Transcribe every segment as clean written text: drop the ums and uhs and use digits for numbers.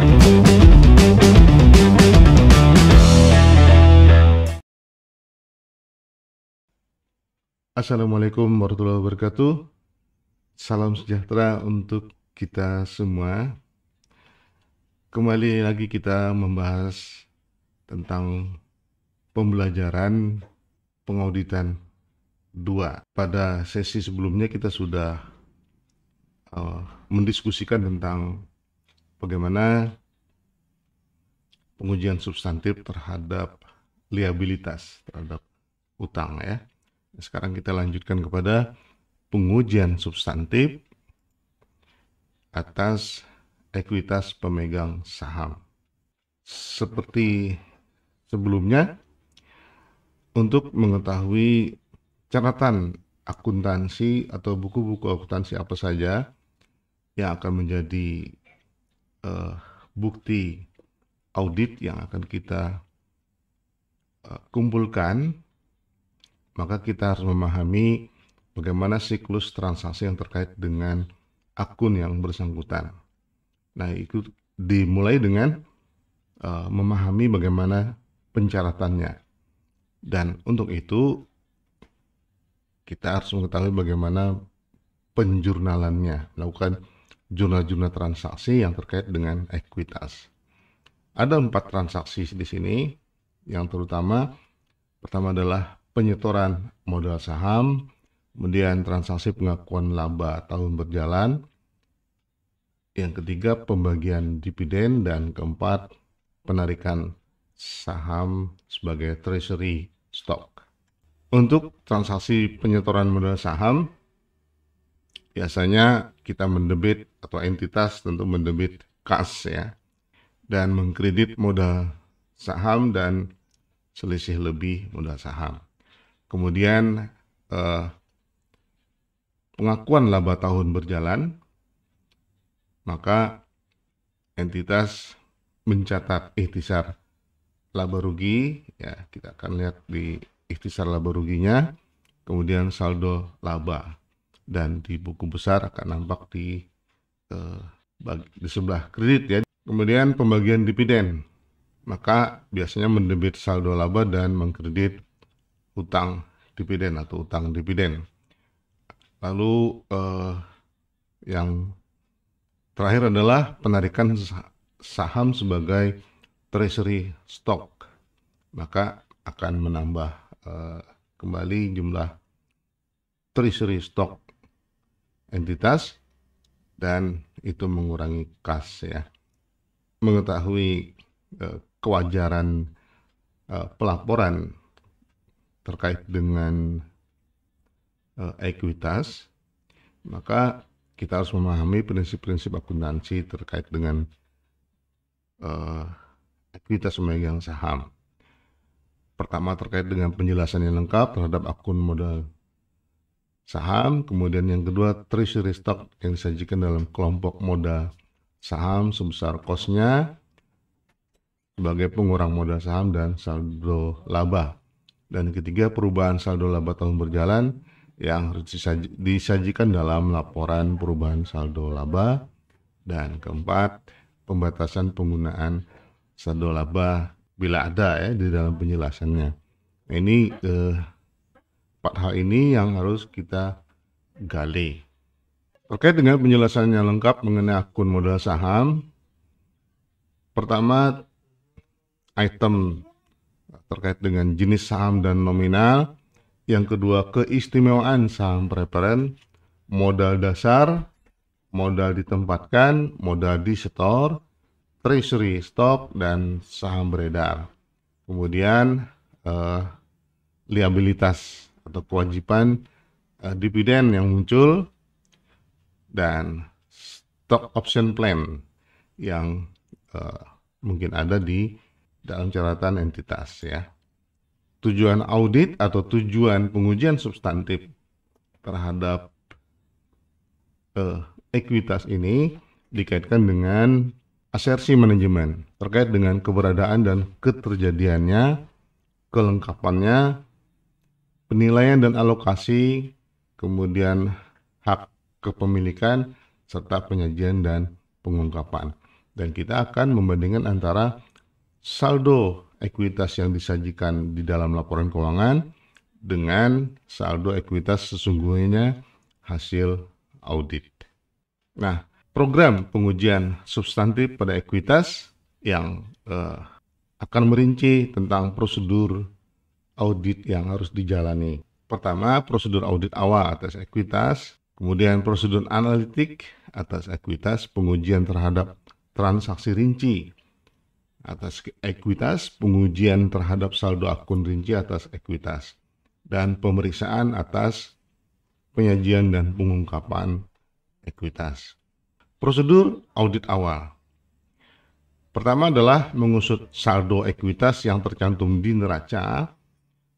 Assalamualaikum warahmatullahi wabarakatuh. Salam sejahtera untuk kita semua. Kembali lagi kita membahas tentang pembelajaran pengauditan 2. Pada sesi sebelumnya kita sudah mendiskusikan tentang bagaimana pengujian substantif terhadap liabilitas terhadap utang ya. Sekarang kita lanjutkan kepada pengujian substantif atas ekuitas pemegang saham. Seperti sebelumnya, untuk mengetahui catatan akuntansi atau buku-buku akuntansi apa saja yang akan menjadi bukti audit yang akan kita kumpulkan, maka kita harus memahami bagaimana siklus transaksi yang terkait dengan akun yang bersangkutan. Nah, itu dimulai dengan memahami bagaimana pencatatannya. Dan untuk itu, kita harus mengetahui bagaimana penjurnalannya, melakukan jurnal-jurnal transaksi yang terkait dengan ekuitas. Ada 4 transaksi di sini, yang pertama adalah penyetoran modal saham, kemudian transaksi pengakuan laba tahun berjalan, yang ketiga pembagian dividen, dan keempat penarikan saham sebagai treasury stock. Untuk transaksi penyetoran modal saham, biasanya kita mendebit atau entitas tentu mendebit kas ya, dan mengkredit modal saham dan selisih lebih modal saham. Kemudian pengakuan laba tahun berjalan, maka entitas mencatat ikhtisar laba rugi, ya kita akan lihat di ikhtisar laba ruginya, kemudian saldo laba, dan di buku besar akan nampak di sebelah kredit ya. Kemudian pembagian dividen, maka biasanya mendebit saldo laba dan mengkredit utang dividen atau utang dividen. Lalu yang terakhir adalah penarikan saham sebagai treasury stock, maka akan menambah kembali jumlah treasury stock entitas dan itu mengurangi kas ya. Mengetahui kewajaran pelaporan terkait dengan ekuitas, maka kita harus memahami prinsip-prinsip akuntansi terkait dengan ekuitas pemegang saham. Pertama terkait dengan penjelasan yang lengkap terhadap akun modal saham, kemudian yang kedua treasury stock yang disajikan dalam kelompok modal saham sebesar kosnya sebagai pengurang modal saham dan saldo laba. Dan ketiga, perubahan saldo laba tahun berjalan yang harus disajikan dalam laporan perubahan saldo laba. Dan keempat, pembatasan penggunaan saldo laba bila ada ya di dalam penjelasannya. Nah, ini 4 hal ini yang harus kita gali. Terkait dengan penjelasan yang lengkap mengenai akun modal saham, pertama item terkait dengan jenis saham dan nominal, yang kedua keistimewaan saham preferen, modal dasar, modal ditempatkan, modal disetor, treasury stock, dan saham beredar. Kemudian liabilitas atau kewajiban dividen yang muncul, dan stock option plan yang mungkin ada di dalam catatan entitas ya. Tujuan audit atau tujuan pengujian substantif terhadap ekuitas ini dikaitkan dengan asersi manajemen terkait dengan keberadaan dan keterjadiannya, kelengkapannya, penilaian dan alokasi, kemudian hak kepemilikan, serta penyajian dan pengungkapan. Dan kita akan membandingkan antara saldo ekuitas yang disajikan di dalam laporan keuangan dengan saldo ekuitas sesungguhnya hasil audit. Nah, program pengujian substantif pada ekuitas yang akan merinci tentang prosedur audit yang harus dijalani. Pertama, prosedur audit awal atas ekuitas, kemudian prosedur analitik atas ekuitas, pengujian terhadap transaksi rinci atas ekuitas, pengujian terhadap saldo akun rinci atas ekuitas, dan pemeriksaan atas penyajian dan pengungkapan ekuitas. Prosedur audit awal. Pertama adalah mengusut saldo ekuitas yang tercantum di neraca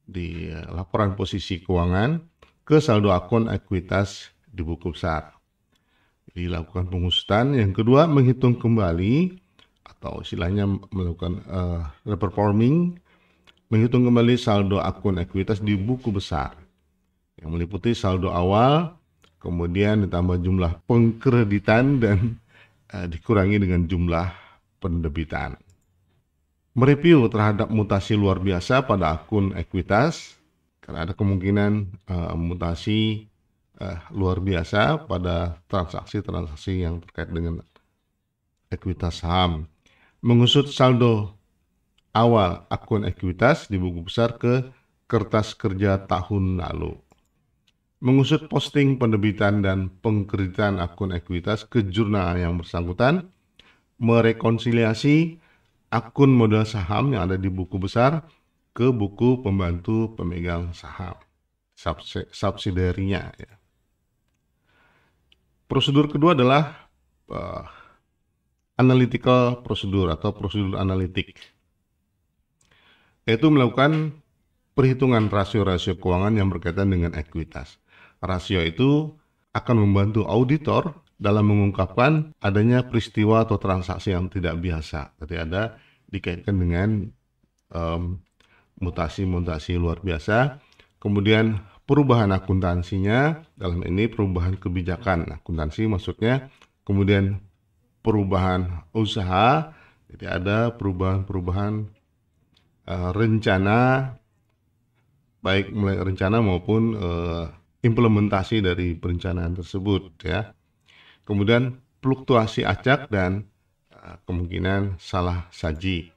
di laporan posisi keuangan ke saldo akun ekuitas di buku besar. Dilakukan pengusutan. Yang kedua, menghitung kembali atau istilahnya melakukan reperforming, menghitung kembali saldo akun ekuitas di buku besar yang meliputi saldo awal, kemudian ditambah jumlah pengkreditan dan dikurangi dengan jumlah pendebitan. Mereview terhadap mutasi luar biasa pada akun ekuitas, karena ada kemungkinan mutasi luar biasa pada transaksi-transaksi yang terkait dengan ekuitas saham. Mengusut saldo awal akun ekuitas di buku besar ke kertas kerja tahun lalu. Mengusut posting pendebitan dan pengkreditan akun ekuitas ke jurnal yang bersangkutan. Merekonsiliasi akun modal saham yang ada di buku besar ke buku pembantu pemegang saham, subsidiarinya. Ya. Prosedur kedua adalah analytical prosedur atau prosedur analitik, yaitu melakukan perhitungan rasio-rasio keuangan yang berkaitan dengan ekuitas. Rasio itu akan membantu auditor dalam mengungkapkan adanya peristiwa atau transaksi yang tidak biasa. Jadi ada dikaitkan dengan mutasi-mutasi luar biasa, kemudian perubahan akuntansinya, dalam ini perubahan kebijakan akuntansi maksudnya, kemudian perubahan usaha, jadi ada perubahan-perubahan rencana, baik mulai rencana maupun implementasi dari perencanaan tersebut, ya. Kemudian fluktuasi acak dan kemungkinan salah saji.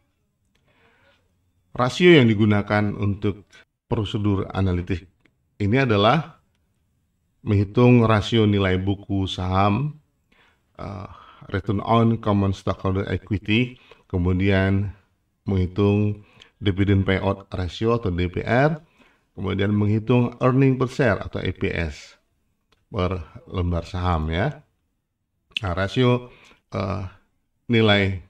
Rasio yang digunakan untuk prosedur analitik ini adalah menghitung rasio nilai buku saham, return on common stockholder equity, kemudian menghitung dividend payout ratio atau DPR, kemudian menghitung earning per share atau EPS per lembar saham, ya. Nah, rasio nilai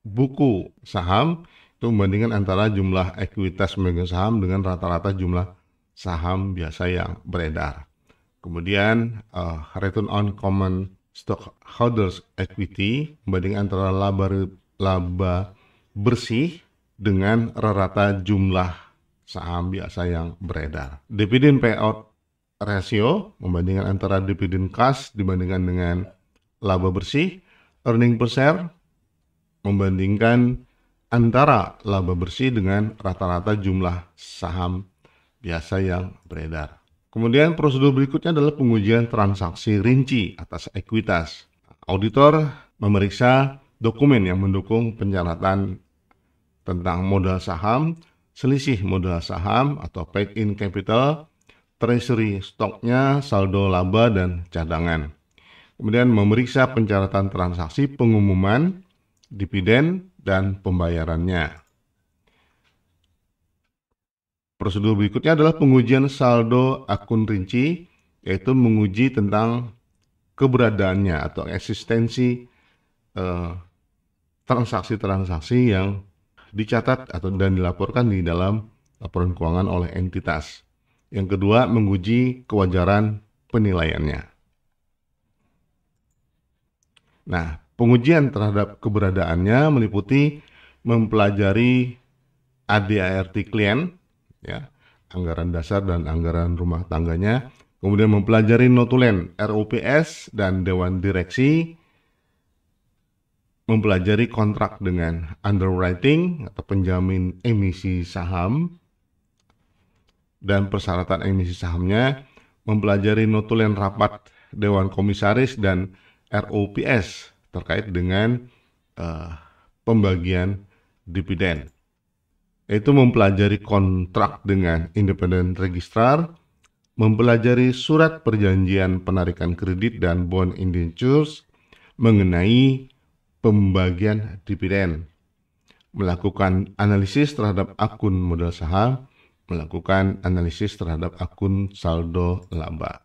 buku saham itu membandingkan antara jumlah ekuitas pemegang saham dengan rata-rata jumlah saham biasa yang beredar. Kemudian return on common stockholders equity membandingkan antara laba bersih dengan rata-rata jumlah saham biasa yang beredar. Dividend payout ratio membandingkan antara dividend cash dibandingkan dengan laba bersih. Earning per share membandingkan antara laba bersih dengan rata-rata jumlah saham biasa yang beredar. Kemudian prosedur berikutnya adalah pengujian transaksi rinci atas ekuitas. Auditor memeriksa dokumen yang mendukung pencatatan tentang modal saham, selisih modal saham atau paid in capital, treasury stoknya, saldo laba, dan cadangan. Kemudian memeriksa pencatatan transaksi pengumuman, dividen, dan pembayarannya. Prosedur berikutnya adalah pengujian saldo akun rinci, yaitu menguji tentang keberadaannya atau eksistensi transaksi-transaksi yang dicatat atau dan dilaporkan di dalam laporan keuangan oleh entitas. Yang kedua, menguji kewajaran penilaiannya. Nah, pengujian terhadap keberadaannya meliputi mempelajari ADART klien, ya, anggaran dasar dan anggaran rumah tangganya, kemudian mempelajari notulen RUPS dan Dewan Direksi, mempelajari kontrak dengan underwriting atau penjamin emisi saham dan persyaratan emisi sahamnya, mempelajari notulen rapat Dewan Komisaris dan ROPS terkait dengan pembagian dividen. Yaitu mempelajari kontrak dengan independent registrar, mempelajari surat perjanjian penarikan kredit dan bond indentures mengenai pembagian dividen, melakukan analisis terhadap akun modal saham, melakukan analisis terhadap akun saldo laba.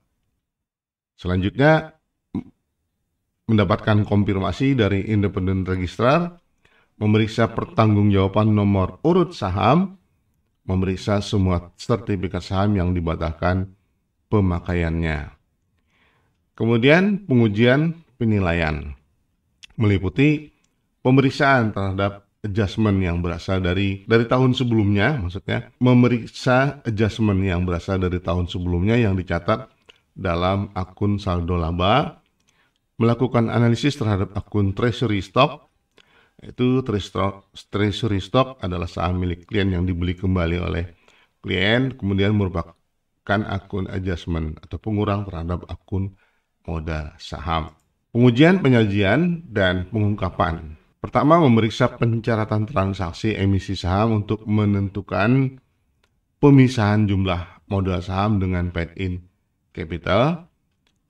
Selanjutnya, mendapatkan konfirmasi dari independent registrar, memeriksa pertanggungjawaban nomor urut saham, memeriksa semua sertifikat saham yang dibatalkan pemakaiannya. Kemudian pengujian penilaian meliputi pemeriksaan terhadap adjustment yang berasal dari tahun sebelumnya, maksudnya memeriksa adjustment yang berasal dari tahun sebelumnya yang dicatat dalam akun saldo laba, melakukan analisis terhadap akun treasury stock. Itu treasury stock adalah saham milik klien yang dibeli kembali oleh klien, kemudian merupakan akun adjustment atau pengurang terhadap akun modal saham. Pengujian, penyajian, dan pengungkapan. Pertama, memeriksa pencatatan transaksi emisi saham untuk menentukan pemisahan jumlah modal saham dengan paid-in capital.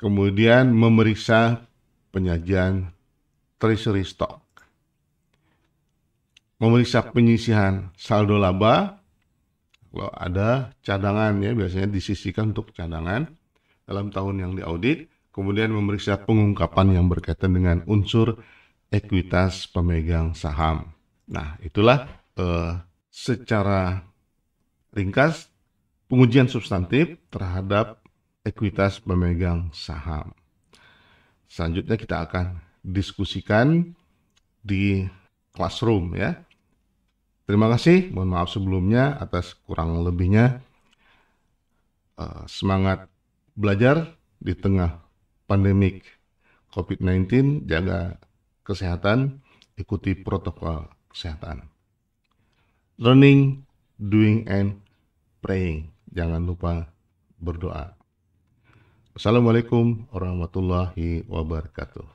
Kemudian memeriksa penyajian treasury stock. Memeriksa penyisihan saldo laba. Kalau ada cadangan ya, biasanya disisihkan untuk cadangan dalam tahun yang diaudit. Kemudian memeriksa pengungkapan yang berkaitan dengan unsur ekuitas pemegang saham. Nah, itulah secara ringkas pengujian substantif terhadap ekuitas pemegang saham. Selanjutnya kita akan diskusikan di classroom ya. Terima kasih, mohon maaf sebelumnya atas kurang lebihnya. Semangat belajar di tengah pandemik COVID-19, jaga kesehatan, ikuti protokol kesehatan. Learning, doing, and praying. Jangan lupa berdoa. Assalamualaikum warahmatullahi wabarakatuh.